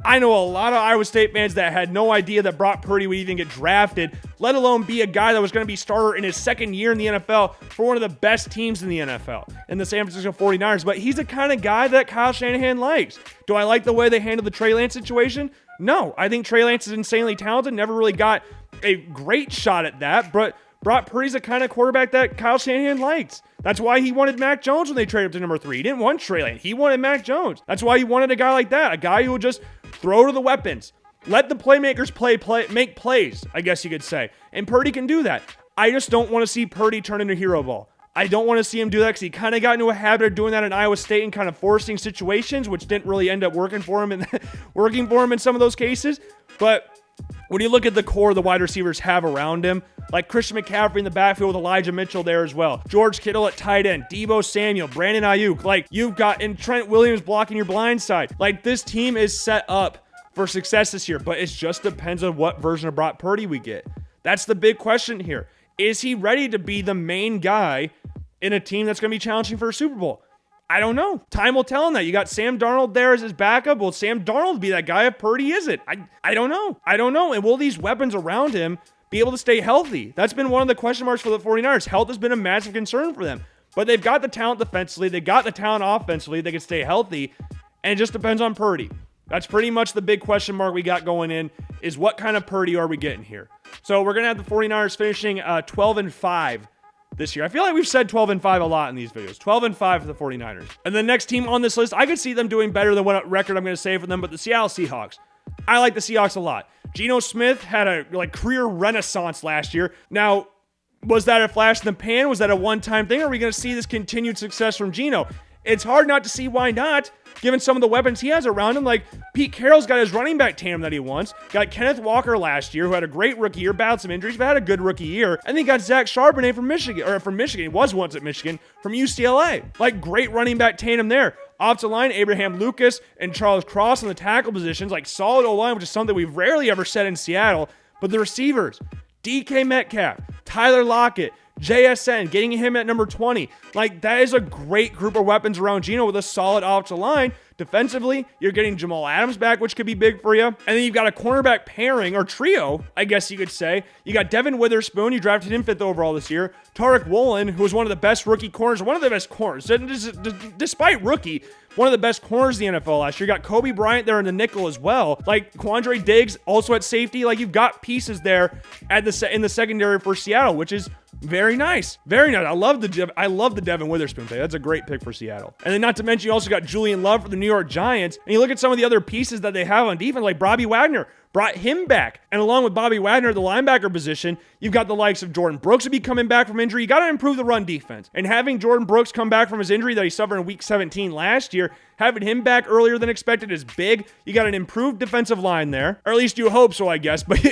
I know a lot of Iowa State fans that had no idea that Brock Purdy would even get drafted, let alone be a guy that was going to be starter in his second year in the NFL for one of the best teams in the NFL, in the San Francisco 49ers. But he's the kind of guy that Kyle Shanahan likes. Do I like the way they handled the Trey Lance situation? No. I think Trey Lance is insanely talented, never really got a great shot at that, but Brock Purdy's the kind of quarterback that Kyle Shanahan likes. That's why he wanted Mac Jones when they traded up to number 3. He didn't want Trey Lance. He wanted Mac Jones. That's why he wanted a guy like that, a guy who would just throw to the weapons. Let the playmakers make plays, I guess you could say. And Purdy can do that. I just don't want to see Purdy turn into hero ball. I don't want to see him do that because he kind of got into a habit of doing that in Iowa State and kind of forcing situations, which didn't really end up working for him in some of those cases. But when you look at the core the wide receivers have around him, like Christian McCaffrey in the backfield with Elijah Mitchell there as well, George Kittle at tight end, Deebo Samuel, Brandon Ayuk, like you've got, and Trent Williams blocking your blind side. Like this team is set up for success this year, but it just depends on what version of Brock Purdy we get. That's the big question here. Is he ready to be the main guy in a team that's going to be challenging for a Super Bowl? I don't know. Time will tell him that. You got Sam Darnold there as his backup. Will Sam Darnold be that guy if Purdy isn't? I don't know. I don't know. And will these weapons around him be able to stay healthy? That's been one of the question marks for the 49ers. Health has been a massive concern for them. But they've got the talent defensively. They've got the talent offensively. They can stay healthy. And it just depends on Purdy. That's pretty much the big question mark we got going in, is what kind of Purdy are we getting here? So we're going to have the 49ers finishing 12-5 this year. I feel like we've said 12-5 a lot in these videos. 12-5 for the 49ers. And the next team on this list, I could see them doing better than what record I'm going to say for them, but the Seattle Seahawks. I like the Seahawks a lot. Geno Smith had a career renaissance last year. Now, was that a flash in the pan? Was that a one-time thing? Or are we going to see this continued success from Geno? It's hard not to see why not, given some of the weapons he has around him. Like Pete Carroll's got his running back tandem that he wants. Got Kenneth Walker last year, who had a great rookie year, battled some injuries, but had a good rookie year. And then he got Zach Charbonnet from Michigan. He was once at Michigan, from UCLA. Like great running back tandem there. Offensive line, Abraham Lucas and Charles Cross on the tackle positions. Like solid O-line, which is something we've rarely ever said in Seattle. But the receivers, DK Metcalf, Tyler Lockett, JSN, getting him at number 20. Like, that is a great group of weapons around Geno with a solid offensive line. Defensively, you're getting Jamal Adams back, which could be big for you. And then you've got a cornerback pairing, or trio, I guess you could say. You got Devin Witherspoon, you drafted him 5th overall this year. Tarek Woolen, who was one of the best rookie corners, one of the best corners, despite rookie, one of the best corners in the NFL last year. You got Kobe Bryant there in the nickel as well. Like, Quandre Diggs, also at safety. Like, you've got pieces there in the secondary for Seattle, which is very nice. Very nice. I love the Devin Witherspoon pick. That's a great pick for Seattle. And then not to mention, you also got Julian Love for the New York Giants. And you look at some of the other pieces that they have on defense, like Bobby Wagner. Brought him back. And along with Bobby Wagner, the linebacker position, you've got the likes of Jordan Brooks will be coming back from injury. You got to improve the run defense. And having Jordan Brooks come back from his injury that he suffered in week 17 last year, having him back earlier than expected is big. You got an improved defensive line there. Or at least you hope so, I guess. But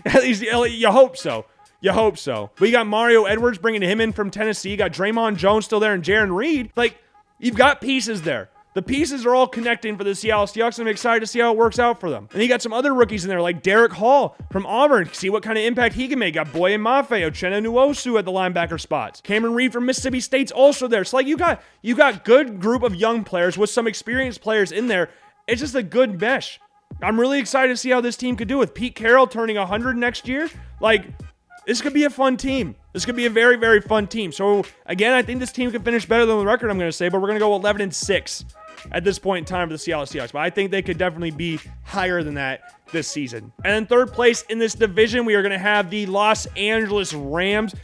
at least you hope so. You hope so. But you got Mario Edwards bringing him in from Tennessee. You got Draymond Jones still there and Jaron Reed. Like, you've got pieces there. The pieces are all connecting for the Seattle Seahawks, and I'm excited to see how it works out for them. And you got some other rookies in there, like Derek Hall from Auburn. See what kind of impact he can make. Got Boye Mafe, Uchenna Nwosu at the linebacker spots. Cameron Reed from Mississippi State's also there. So, like, you got good group of young players with some experienced players in there. It's just a good mesh. I'm really excited to see how this team could do with Pete Carroll turning 100 next year. Like, this could be a fun team. This could be a very, very fun team. So, again, I think this team could finish better than the record I'm going to say, but we're going to go 11-6 at this point in time for the Seattle Seahawks. But I think they could definitely be higher than that this season. And in third place in this division, we are going to have the Los Angeles Rams.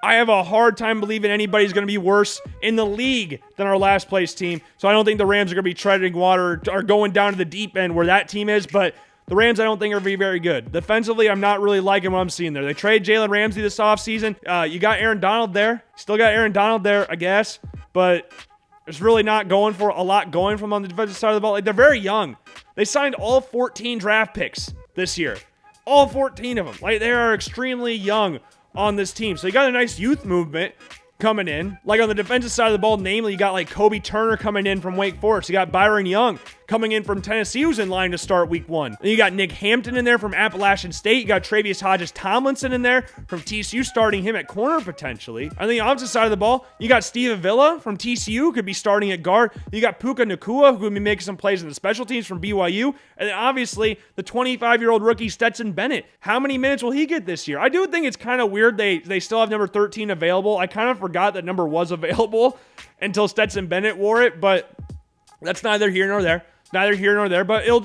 I have a hard time believing anybody's going to be worse in the league than our last place team. So I don't think the Rams are going to be treading water or going down to the deep end where that team is, but the Rams, I don't think, are very, very good. Defensively, I'm not really liking what I'm seeing there. They trade Jalen Ramsey this offseason. You got Aaron Donald there. Still got Aaron Donald there, I guess. But there's really not going for a lot going from on the defensive side of the ball. Like, they're very young. They signed all 14 draft picks this year. All 14 of them. Like, they are extremely young on this team. So you got a nice youth movement coming in. Like on the defensive side of the ball, namely, you got like Kobe Turner coming in from Wake Forest. You got Byron Young coming in from Tennessee, who's in line to start week 1. And you got Nick Hampton in there from Appalachian State. You got Travius Hodges-Tomlinson in there from TCU, starting him at corner potentially. On the opposite side of the ball, you got Steve Avila from TCU, could be starting at guard. You got Puka Nacua, who could be making some plays in the special teams from BYU. And then obviously, the 25-year-old rookie Stetson Bennett. How many minutes will he get this year? I do think it's kind of weird they still have number 13 available. I kind of forgot that number was available until Stetson Bennett wore it, but that's neither here nor there. Neither here nor there, but it'll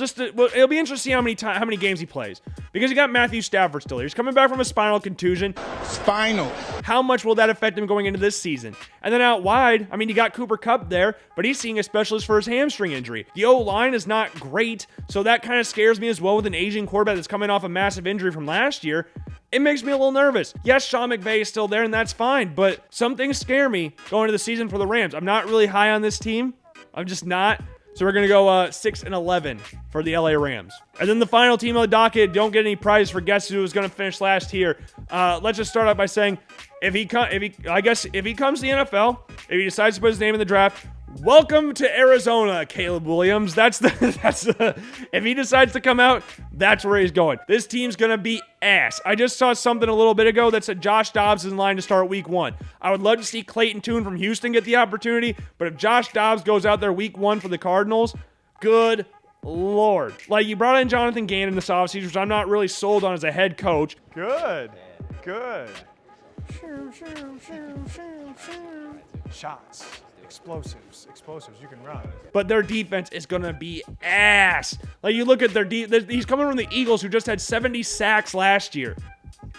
be interesting how many games he plays, because you got Matthew Stafford still here. He's coming back from a spinal contusion. Spinal. How much will that affect him going into this season? And then out wide, I mean, you got Cooper Kupp there, but he's seeing a specialist for his hamstring injury. The O-line is not great, so that kind of scares me as well with an aging quarterback that's coming off a massive injury from last year. It makes me a little nervous. Yes, Sean McVay is still there, and that's fine, but some things scare me going into the season for the Rams. I'm not really high on this team. I'm just not. So we're going to go 6-11 for the LA Rams. And then the final team on the docket, don't get any prize for guess who was going to finish last here. Let's just start out by saying, if he comes to the NFL, if he decides to put his name in the draft, welcome to Arizona, Caleb Williams. If he decides to come out, that's where he's going. This team's going to be ass. I just saw something a little bit ago that said Josh Dobbs is in line to start week 1. I would love to see Clayton Tune from Houston get the opportunity, but if Josh Dobbs goes out there week 1 for the Cardinals, good Lord. Like, you brought in Jonathan Gannon this offseason, which I'm not really sold on as a head coach. Good. Shots. Explosives. You can run. But their defense is going to be ass. Like, you look at their he's coming from the Eagles, who just had 70 sacks last year.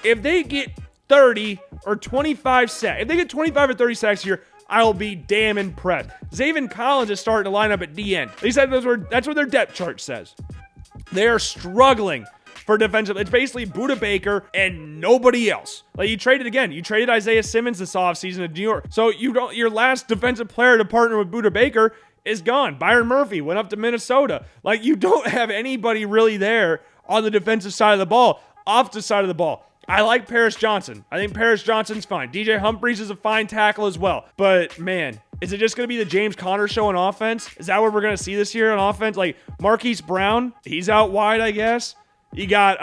If they get 30 or 25 sacks, if they get 25 or 30 sacks here, I'll be damn impressed. Zaven Collins is starting to line up at D-end. At least that's what their depth chart says. They are struggling for defensive. It's basically Budda Baker and nobody else. Like, you traded Isaiah Simmons this offseason to New York. So your last defensive player to partner with Budda Baker is gone. Byron Murphy went up to Minnesota. Like, you don't have anybody really there on the defensive side of the ball. Offensive side of the ball, I like Paris Johnson. I think Paris Johnson's fine. DJ Humphries is a fine tackle as well. But, man, is it just going to be the James Conner show on offense? Is that what we're going to see this year on offense? Like, Marquise Brown, he's out wide, I guess. You got,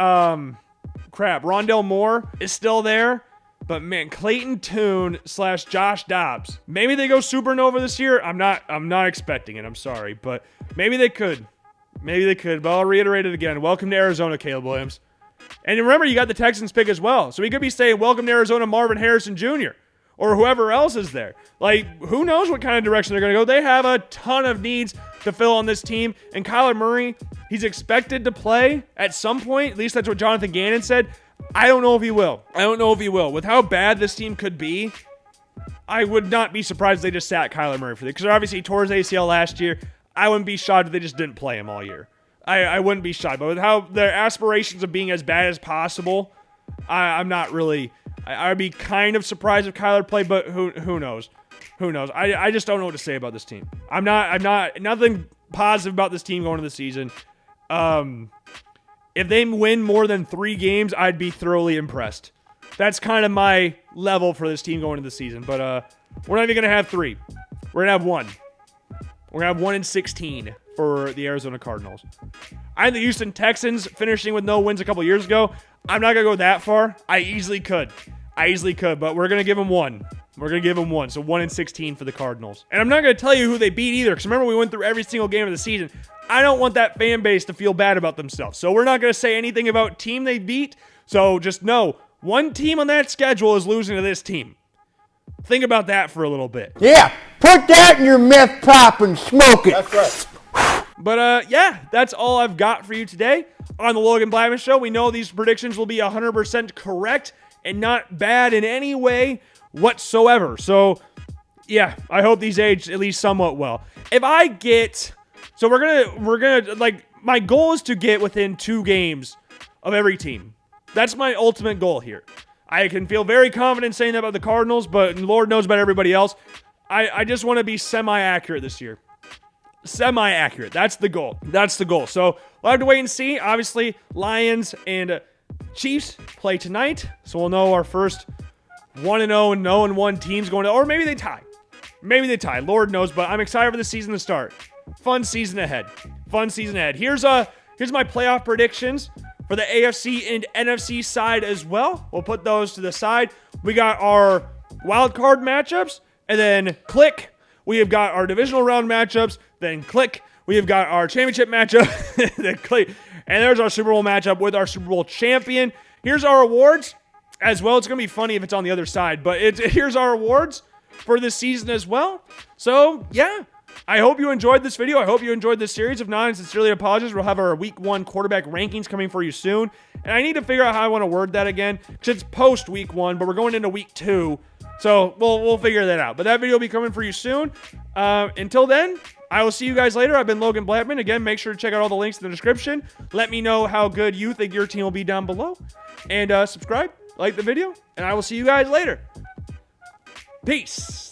Rondell Moore is still there. But, man, Clayton Tune / Josh Dobbs. Maybe they go supernova this year. I'm not expecting it. I'm sorry. But maybe they could. But I'll reiterate it again. Welcome to Arizona, Caleb Williams. And remember, you got the Texans pick as well. So we could be saying, welcome to Arizona, Marvin Harrison Jr. or whoever else is there. Like, who knows what kind of direction they're going to go. They have a ton of needs to fill on this team. And Kyler Murray, he's expected to play at some point. At least that's what Jonathan Gannon said. I don't know if he will. With how bad this team could be, I would not be surprised if they just sat Kyler Murray for this. Because obviously he tore his ACL last year. I wouldn't be shocked if they just didn't play him all year. I wouldn't be shocked. But with how their aspirations of being as bad as possible, I'm not really... I'd be kind of surprised if Kyler played, but who knows? I just don't know what to say about this team. I'm not nothing positive about this team going into the season. If they win more than 3 games, I'd be thoroughly impressed. That's kind of my level for this team going into the season. But we're not even going to have 3. We're going to have 1. We're going to have 1-16 for the Arizona Cardinals. I had the Houston Texans finishing with no wins a couple years ago. I'm not going to go that far. I easily could, but we're going to give them 1. So 1-16 for the Cardinals. And I'm not going to tell you who they beat either, because remember, we went through every single game of the season. I don't want that fan base to feel bad about themselves. So we're not going to say anything about team they beat. So just know, one team on that schedule is losing to this team. Think about that for a little bit. Yeah, put that in your meth pipe and smoke it. That's right. But, yeah, that's all I've got for you today on the Logan Blackman Show. We know these predictions will be 100% correct and not bad in any way whatsoever. So, yeah, I hope these age at least somewhat well. If I get, so we're gonna like, my goal is to get within 2 games of every team. That's my ultimate goal here. I can feel very confident saying that about the Cardinals, but Lord knows about everybody else. I just want to be semi-accurate this year. Semi-accurate. That's the goal. That's the goal. So we'll have to wait and see. Obviously, Lions and Chiefs play tonight, so we'll know our first 1-0 and 0-1 teams going to, or maybe they tie. Maybe they tie. Lord knows, but I'm excited for the season to start. Fun season ahead. Fun season ahead. Here's my playoff predictions for the AFC and NFC side as well. We'll put those to the side. We got our wild card matchups, and then click. We have got our divisional round matchups, then click. We have got our championship matchup, then click. And there's our Super Bowl matchup with our Super Bowl champion. Here's our awards as well. It's going to be funny if it's on the other side, but here's our awards for this season as well. So, yeah. I hope you enjoyed this video. I hope you enjoyed this series. If not, I sincerely apologize. We'll have our week 1 quarterback rankings coming for you soon. And I need to figure out how I want to word that again, because it's post week 1, but we're going into week 2. So we'll figure that out. But that video will be coming for you soon. Until then, I will see you guys later. I've been Logan Blackman. Again, make sure to check out all the links in the description. Let me know how good you think your team will be down below. And subscribe, like the video, and I will see you guys later. Peace.